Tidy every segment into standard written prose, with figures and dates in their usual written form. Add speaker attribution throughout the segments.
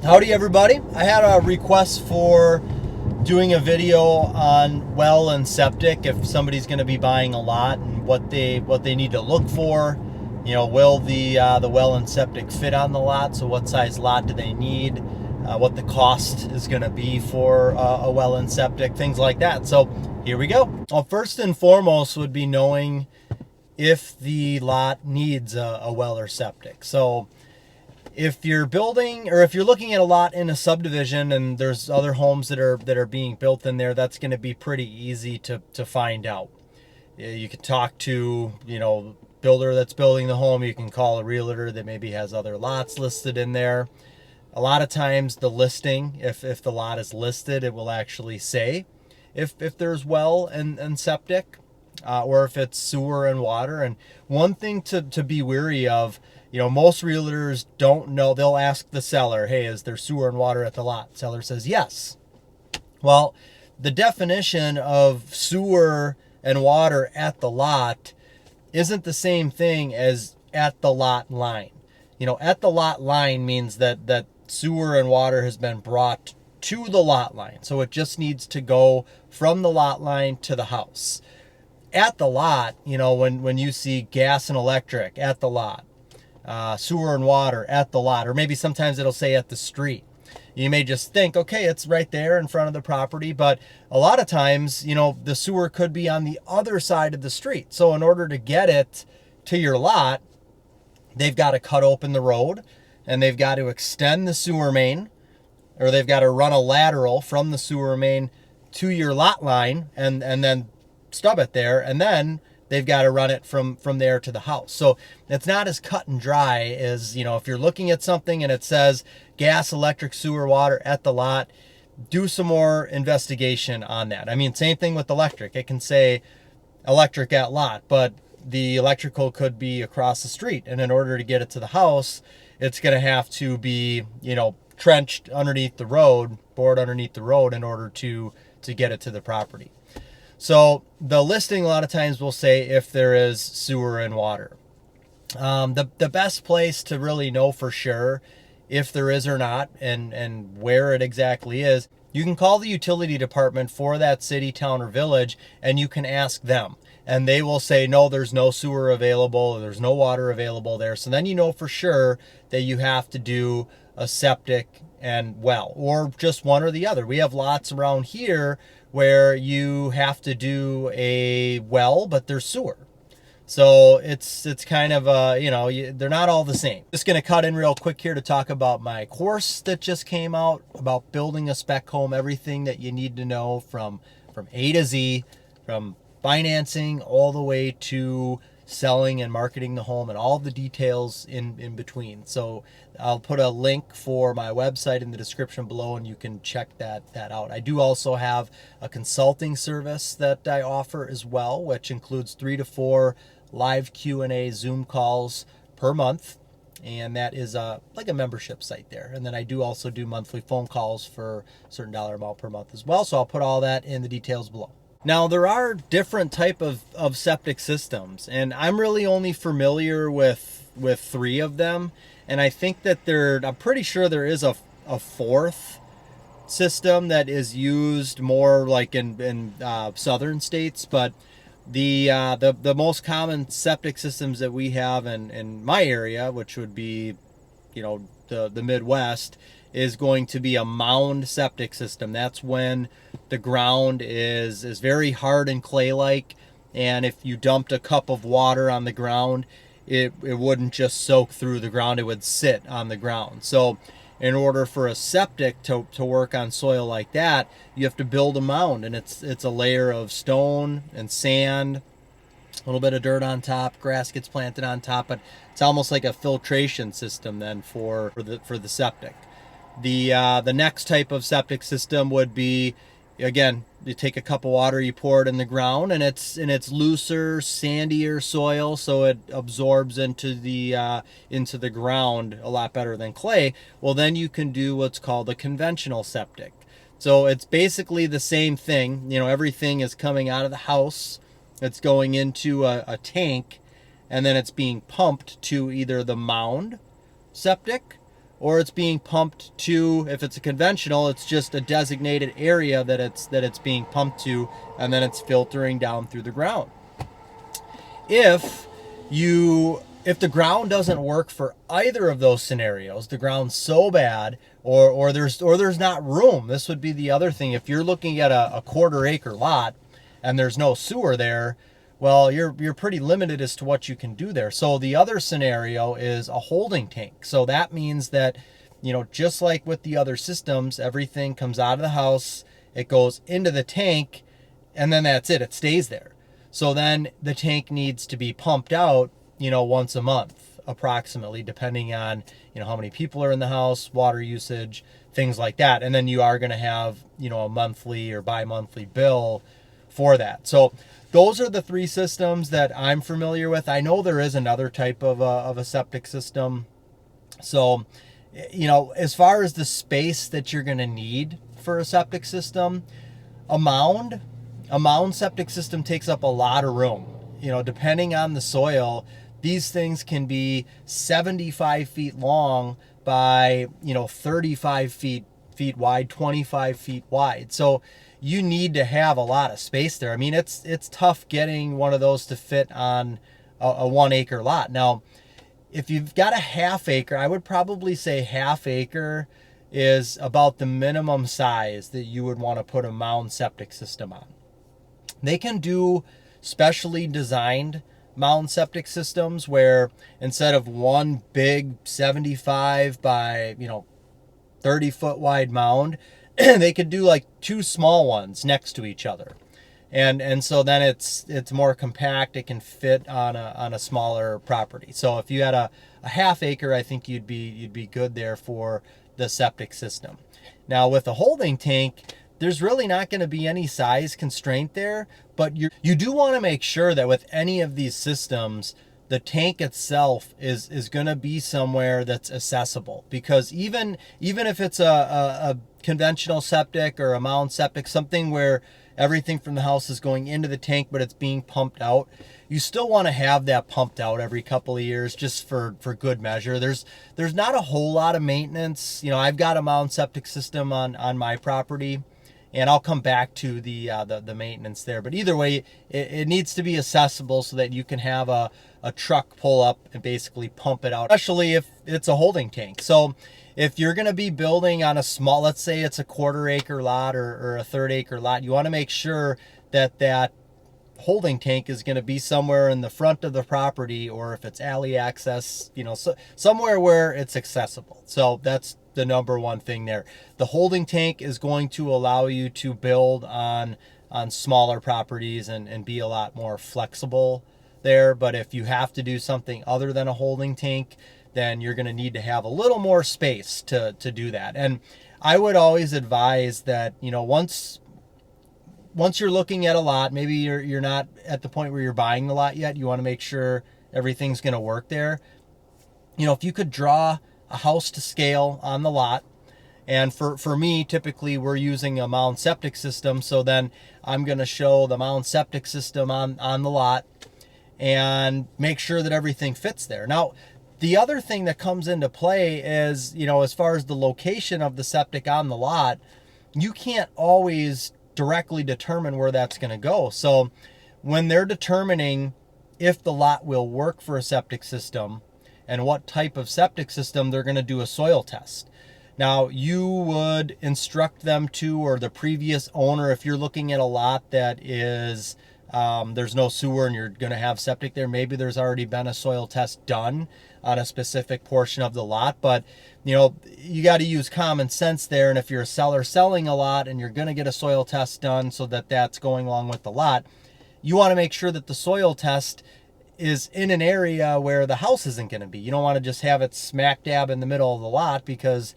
Speaker 1: Howdy everybody. I had a request for doing a video on well and septic if somebody's going to be buying a lot and what they need to look for. You know, will the well and septic fit on the lot? So what size lot do they need? What the cost is going to be for a well and septic, things like that. So here we go. Well, first and foremost would be knowing if the lot needs a well or septic. So if you're building, or if you're looking at a lot in a subdivision and there's other homes that are being built in there, that's going to be pretty easy to find out. You can talk to, builder that's building the home. You can call a realtor that maybe has other lots listed in there. A lot of times the listing, if the lot is listed, it will actually say if there's well and septic, or if it's sewer and water. And one thing to be wary of, most realtors don't know. They'll ask the seller, hey, is there sewer and water at the lot? Seller says yes. Well, the definition of sewer and water at the lot isn't the same thing as at the lot line. At the lot line means that sewer and water has been brought to the lot line. So it just needs to go from the lot line to the house. At the lot, when you see gas and electric at the lot, sewer and water at the lot, or maybe sometimes it'll say at the street. You may just think, okay, it's right there in front of the property, but a lot of times, the sewer could be on the other side of the street. So in order to get it to your lot, they've got to cut open the road and they've got to extend the sewer main, or they've got to run a lateral from the sewer main to your lot line and then stub it there, and then they've got to run it from there to the house. So it's not as cut and dry as, if you're looking at something and it says gas, electric, sewer, water at the lot, do some more investigation on that. I mean, same thing with electric. It can say electric at lot, but the electrical could be across the street. And in order to get it to the house, it's going to have to be, trenched underneath the road, bored underneath the road in order to get it to the property. So the listing a lot of times will say if there is sewer and water. The best place to really know for sure if there is or not and where it exactly is, you can call the utility department for that city, town, or village, and you can ask them. And they will say, no, there's no sewer available, there's no water available there. So then you know for sure that you have to do a septic and well, or just one or the other. We have lots around here where you have to do a well, but there's sewer. So it's kind of, they're not all the same. Just going to cut in real quick here to talk about my course that just came out about building a spec home, everything that you need to know from A to Z, from financing all the way to selling and marketing the home and all the details in between. So I'll put a link for my website in the description below and you can check that out. I do also have a consulting service that I offer as well, which includes 3 to 4 live Q&A Zoom calls per month. And that is like a membership site there. And then I do also do monthly phone calls for a certain dollar amount per month as well. So I'll put all that in the details below. Now, there are different type of septic systems, and I'm really only familiar with 3 of them. And I think that I'm pretty sure there is a 4th system that is used more like in southern states. But the most common septic systems that we have in my area, which would be, the Midwest, is going to be a mound septic system. That's when the ground is very hard and clay-like, and if you dumped a cup of water on the ground, it wouldn't just soak through the ground, it would sit on the ground. So in order for a septic to work on soil like that, you have to build a mound, and it's a layer of stone and sand, a little bit of dirt on top, grass gets planted on top, but it's almost like a filtration system then for the septic. The next type of septic system would be, again, you take a cup of water, you pour it in the ground, and it's looser, sandier soil, so it absorbs into the ground a lot better than clay. Well, then you can do what's called a conventional septic. So it's basically the same thing. Everything is coming out of the house, it's going into a tank, and then it's being pumped to either the mound septic or it's being pumped to, if it's a conventional, it's just a designated area that it's being pumped to, and then it's filtering down through the ground. If the ground doesn't work for either of those scenarios, the ground's so bad, or there's not room. This would be the other thing. If you're looking at a quarter-acre lot and there's no sewer there, well, you're pretty limited as to what you can do there. So the other scenario is a holding tank. So that means that, just like with the other systems, everything comes out of the house, it goes into the tank, and then that's it. It stays there. So then the tank needs to be pumped out, once a month, approximately, depending on, how many people are in the house, water usage, things like that. And then you are going to have, a monthly or bi-monthly bill for that. So those are the three systems that I'm familiar with. I know there is another type of a septic system. So, as far as the space that you're going to need for a septic system, a mound septic system takes up a lot of room. Depending on the soil, these things can be 75 feet long by, 35 feet wide, 25 feet wide. So you need to have a lot of space there. I mean, it's tough getting one of those to fit on a 1 acre lot. Now, if you've got a half acre, I would probably say half acre is about the minimum size that you would want to put a mound septic system on. They can do specially designed mound septic systems where instead of one big 75 by 30 foot wide mound, they could do like two small ones next to each other, and so then it's more compact. It can fit on a smaller property. So if you had a half acre, I think you'd be good there for the septic system. Now with a holding tank, there's really not going to be any size constraint there, but you do want to make sure that with any of these systems, the tank itself is going to be somewhere that's accessible, because even if it's a conventional septic or a mound septic, something where everything from the house is going into the tank but it's being pumped out, you still want to have that pumped out every couple of years just for good measure. There's not a whole lot of maintenance. I've got a mound septic system on my property, and I'll come back to the maintenance there. But either way, it needs to be accessible so that you can have a truck pull up and basically pump it out, especially if it's a holding tank. So if you're going to be building on a small, let's say it's a quarter-acre lot or a third-acre lot, you want to make sure that holding tank is going to be somewhere in the front of the property, or if it's alley access, somewhere where it's accessible. So that's the number one thing there. The holding tank is going to allow you to build on smaller properties and be a lot more flexible there. But if you have to do something other than a holding tank, then you're going to need to have a little more space to do that. And I would always advise that, once you're looking at a lot, maybe you're not at the point where you're buying the lot yet, you want to make sure everything's going to work there. If you could draw a house to scale on the lot, and for me, typically we're using a mound septic system, so then I'm going to show the mound septic system on the lot and make sure that everything fits there. Now, the other thing that comes into play is, as far as the location of the septic on the lot, you can't always directly determine where that's going to go. So when they're determining if the lot will work for a septic system and what type of septic system, they're going to do a soil test. Now, you would instruct them to, or the previous owner, if you're looking at a lot that is there's no sewer and you're going to have septic there, maybe there's already been a soil test done on a specific portion of the lot. But you got to use common sense there. And if you're a seller selling a lot and you're going to get a soil test done so that that's going along with the lot, you want to make sure that the soil test is in an area where the house isn't going to be. You don't want to just have it smack dab in the middle of the lot, because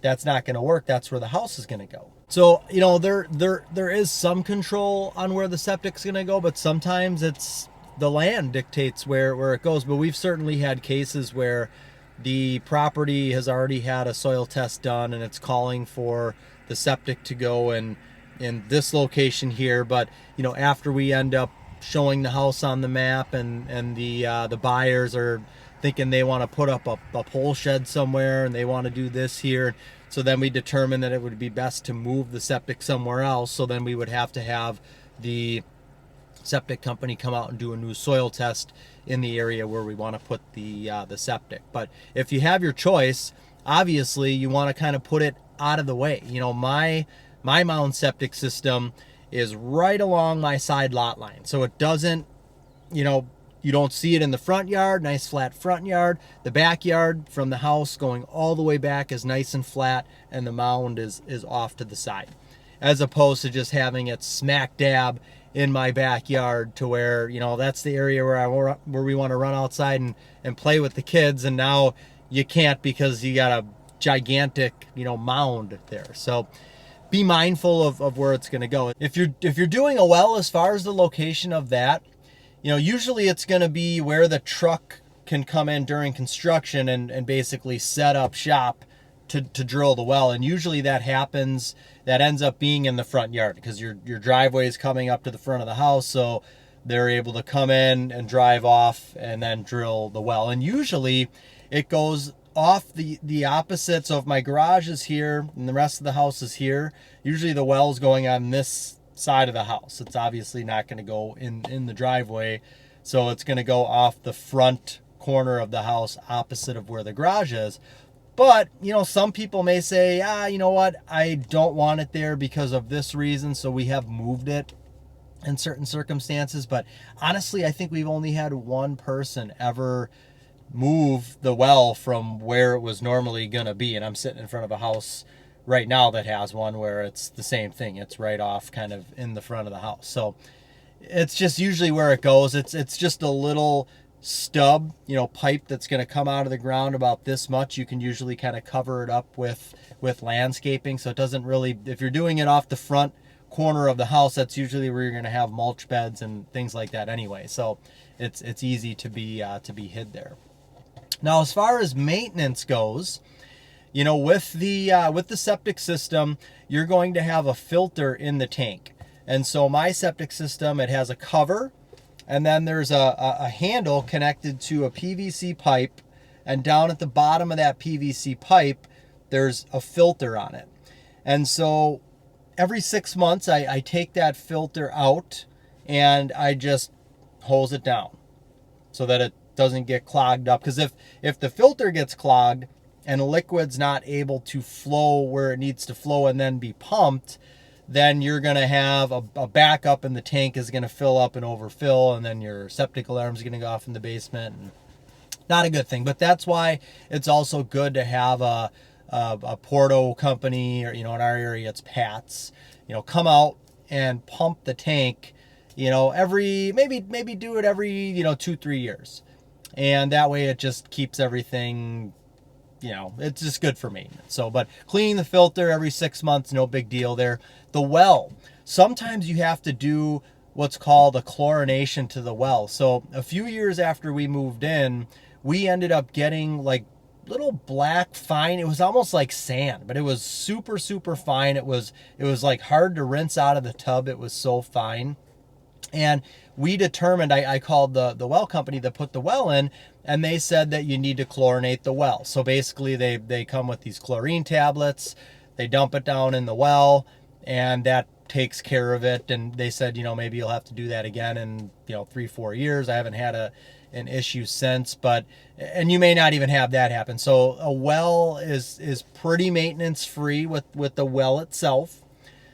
Speaker 1: that's not going to work. That's where the house is going to go. So, there is some control on where the septic's going to go, but sometimes it's the land dictates where it goes. But we've certainly had cases where the property has already had a soil test done and it's calling for the septic to go in this location here. But, after we end up showing the house on the map and the buyers are thinking they want to put up a pole shed somewhere and they want to do this here. So then we determined that it would be best to move the septic somewhere else. So then we would have to have the septic company come out and do a new soil test in the area where we want to put the septic. But if you have your choice, obviously you want to kind of put it out of the way. You know, my mound septic system is right along my side lot line, so it doesn't, you know, you don't see it in the front yard, nice flat front yard. The backyard from the house going all the way back is nice and flat, and the mound is off to the side, as opposed to just having it smack dab in my backyard to where, you know, that's the area where we want to run outside and play with the kids, and now you can't because you got a gigantic, you know, mound there. So be mindful of where it's going to go. If you're doing a well, as far as the location of that, you know, usually it's going to be where the truck can come in during construction and basically set up shop to drill the well. And usually that ends up being in the front yard, because your driveway is coming up to the front of the house, so they're able to come in and drive off and then drill the well. And usually it goes off the opposite. So if my garage is here and the rest of the house is here, usually the well's going on this side of the house. It's obviously not going to go in the driveway, so it's going to go off the front corner of the house opposite of where the garage is. But, you know, some people may say, you know what, I don't want it there because of this reason, so we have moved it in certain circumstances. But honestly, I think we've only had one person ever move the well from where it was normally going to be. And I'm sitting in front of a house right now that has one where it's the same thing. It's right off kind of in the front of the house. So it's just usually where it goes. It's just a little stub, you know, pipe that's going to come out of the ground about this much. You can usually kind of cover it up with landscaping, so it doesn't really, if you're doing it off the front corner of the house, that's usually where you're going to have mulch beds and things like that anyway, so it's easy to be hid there. Now, as far as maintenance goes, you know, with the septic system, you're going to have a filter in the tank. And so my septic system, it has a cover, and then there's a handle connected to a PVC pipe, and down at the bottom of that PVC pipe, there's a filter on it. And so every 6 months, I take that filter out and I just hose it down so that it doesn't get clogged up. Because if the filter gets clogged and the liquid's not able to flow where it needs to flow and then be pumped, then you're going to have a backup, and the tank is going to fill up and overfill, and then your septic alarm is going to go off in the basement. And not a good thing. But that's why it's also good to have a Porto company, or, you know, in our area it's Pat's, you know, come out and pump the tank, you know, maybe do it every, you know, 2-3 years. And that way it just keeps everything, you know, it's just good for maintenance. So, but cleaning the filter every 6 months, no big deal there. The well, sometimes you have to do what's called a chlorination to the well. So a few years after we moved in, we ended up getting like little black fine, it was almost like sand, but it was super, super fine. It was like hard to rinse out of the tub. It was so fine. And we determined, I called the well company that put the well in, and they said that you need to chlorinate the well. So basically they come with these chlorine tablets, they dump it down in the well, and that takes care of it. And they said, you know, maybe you'll have to do that again in, you know, 3-4 years. I haven't had an issue since, and you may not even have that happen. So a well is pretty maintenance free with the well itself.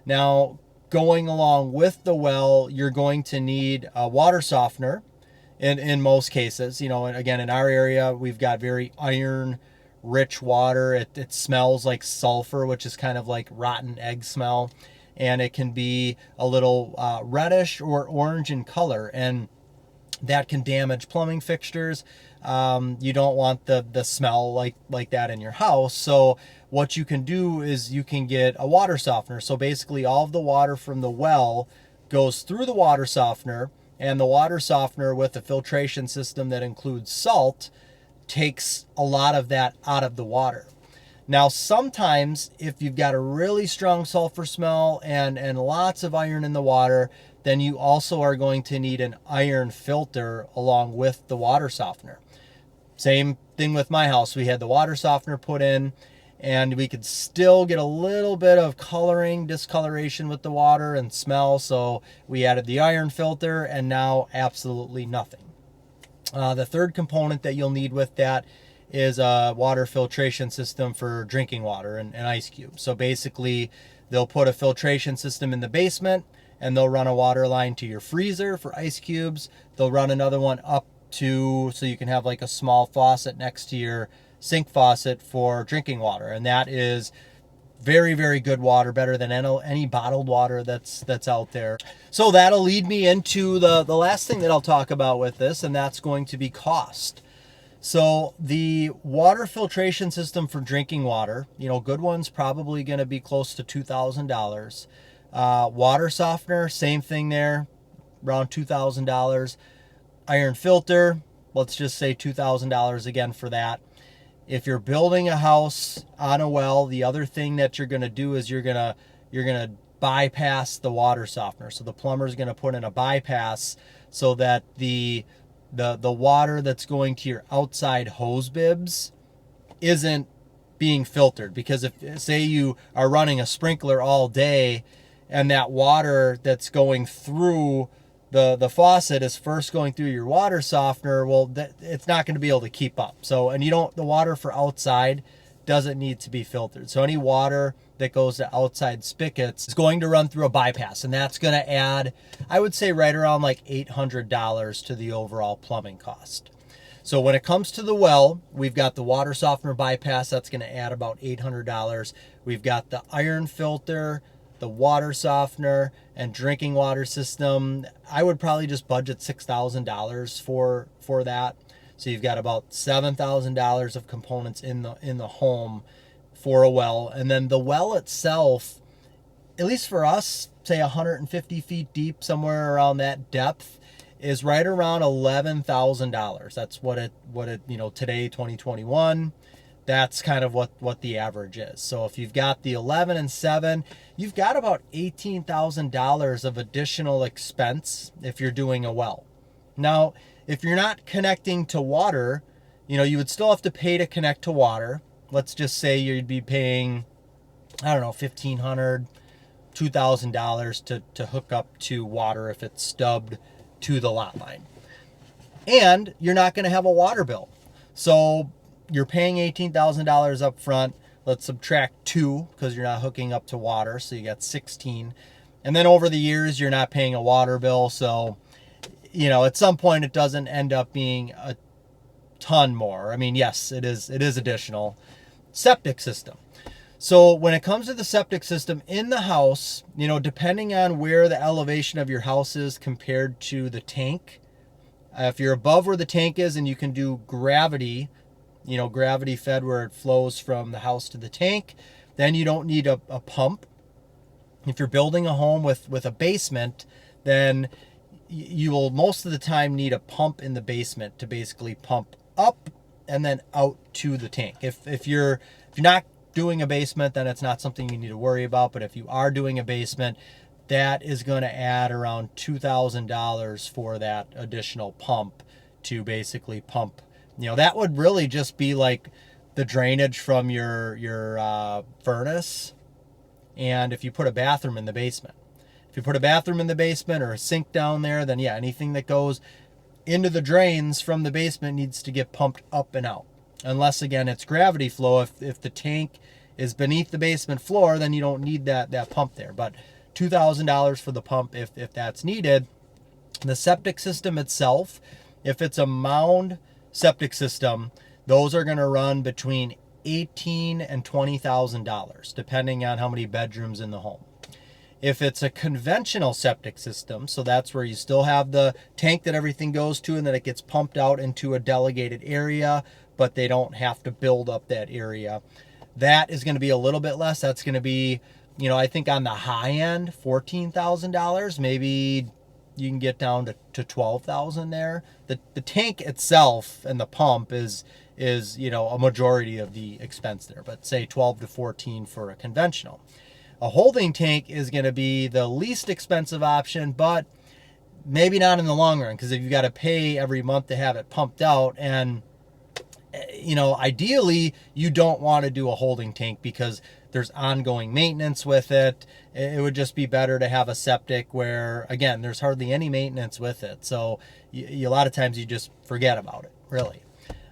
Speaker 1: Now, going along with the well, you're going to need a water softener in most cases. You know, and again, in our area, we've got very iron rich water. It smells like sulfur, which is kind of like rotten egg smell, and it can be a little reddish or orange in color, and that can damage plumbing fixtures. You don't want the smell like that in your house. So what you can do is you can get a water softener. So basically all of the water from the well goes through the water softener, and the water softener with a filtration system that includes salt takes a lot of that out of the water. Now, sometimes if you've got a really strong sulfur smell and lots of iron in the water, then you also are going to need an iron filter along with the water softener. Same thing with my house. We had the water softener put in, and we could still get a little bit of discoloration with the water and smell. So we added the iron filter, and now absolutely nothing. The third component that you'll need with that is a water filtration system for drinking water and ice cubes. So basically, they'll put a filtration system in the basement, and they'll run a water line to your freezer for ice cubes. They'll run another one up so you can have like a small faucet next to your sink faucet for drinking water. And that is very, very good water, better than any bottled water that's out there. So that'll lead me into the last thing that I'll talk about with this, and that's going to be cost. So the water filtration system for drinking water, good one's probably going to be close to $2,000. Water softener, same thing there, around $2,000. Iron filter, let's just say $2,000 again for that. If you're building a house on a well, the other thing that you're going to do is you're going to bypass the water softener. So the plumber's going to put in a bypass so that the water that's going to your outside hose bibs isn't being filtered. Because if, say, you are running a sprinkler all day and that water that's going through the faucet is first going through your water softener, well, it's not going to be able to keep up. So, and the water for outside doesn't need to be filtered. So any water that goes to outside spigots is going to run through a bypass, and that's going to add, I would say, right around like $800 to the overall plumbing cost. So when it comes to the well, we've got the water softener bypass. That's going to add about $800. We've got the iron filter, the water softener, and drinking water system. I would probably just budget $6,000 for that. So you've got about $7,000 of components in the home for a well. And then the well itself, at least for us, say 150 feet deep, somewhere around that depth, is right around $11,000. That's what it today, 2021, that's kind of what the average is. So if you've got the 11 and 7, you've got about $18,000 of additional expense if you're doing a well. Now, if you're not connecting to water, you would still have to pay to connect to water. Let's just say you'd be paying, I don't know, $1,500, $2,000 to hook up to water if it's stubbed to the lot line. And you're not going to have a water bill. So you're paying $18,000 up front. Let's subtract 2 because you're not hooking up to water. So you got 16. And then over the years, you're not paying a water bill. So, at some point it doesn't end up being a ton more. I mean, yes, it is additional. Septic system. So when it comes to the septic system in the house, depending on where the elevation of your house is compared to the tank, if you're above where the tank is and you can do gravity, gravity fed where it flows from the house to the tank, then you don't need a pump. If you're building a home with a basement, then you will most of the time need a pump in the basement to basically pump up and then out to the tank. If you're not doing a basement, then it's not something you need to worry about. But if you are doing a basement, that is going to add around $2,000 for that additional pump to basically pump. That would really just be like the drainage from your furnace. And if you put a bathroom in the basement, if you put a bathroom in the basement or a sink down there, then yeah, anything that goes into the drains from the basement needs to get pumped up and out. Unless, again, it's gravity flow. If the tank is beneath the basement floor, then you don't need that pump there. But $2,000 for the pump if that's needed. The septic system itself, if it's a mound septic system, those are going to run between $18,000 and $20,000, depending on how many bedrooms in the home. If it's a conventional septic system, so that's where you still have the tank that everything goes to and then it gets pumped out into a delegated area, but they don't have to build up that area. That is going to be a little bit less. That's going to be, I think on the high end, $14,000. Maybe you can get down to $12,000 there. The tank itself and the pump is a majority of the expense there, but say 12 to 14 for a conventional. A holding tank is going to be the least expensive option, but maybe not in the long run, because if you've got to pay every month to have it pumped out, and you know, ideally you don't want to do a holding tank because there's ongoing maintenance with it. It would just be better to have a septic where, again, there's hardly any maintenance with it. So a lot of times you just forget about it, really.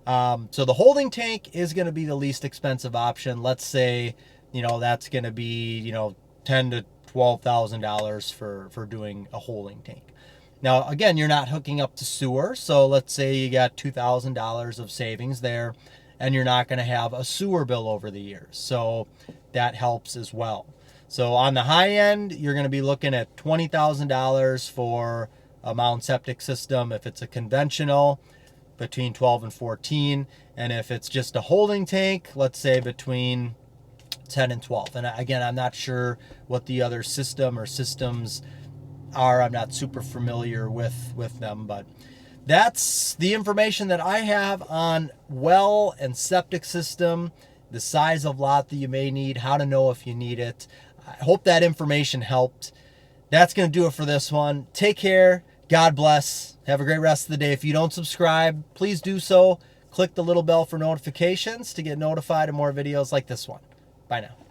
Speaker 1: So the holding tank is going to be the least expensive option. Let's say, you know, that's going to be, you know, $10,000 to $12,000 for doing a holding tank. Now, again, you're not hooking up to sewer. So let's say you got $2,000 of savings there, and you're not going to have a sewer bill over the years. So that helps as well. So on the high end, you're going to be looking at $20,000 for a mound septic system. If it's a conventional, between 12 and 14. And if it's just a holding tank, let's say between 10 and 12. And again, I'm not sure what the other system or systems are. I'm not super familiar with them, but that's the information that I have on well and septic system, the size of lot that you may need, how to know if you need it. I hope that information helped. That's going to do it for this one. Take care. God bless. Have a great rest of the day. If you don't subscribe, please do so. Click the little bell for notifications to get notified of more videos like this one. Bye now.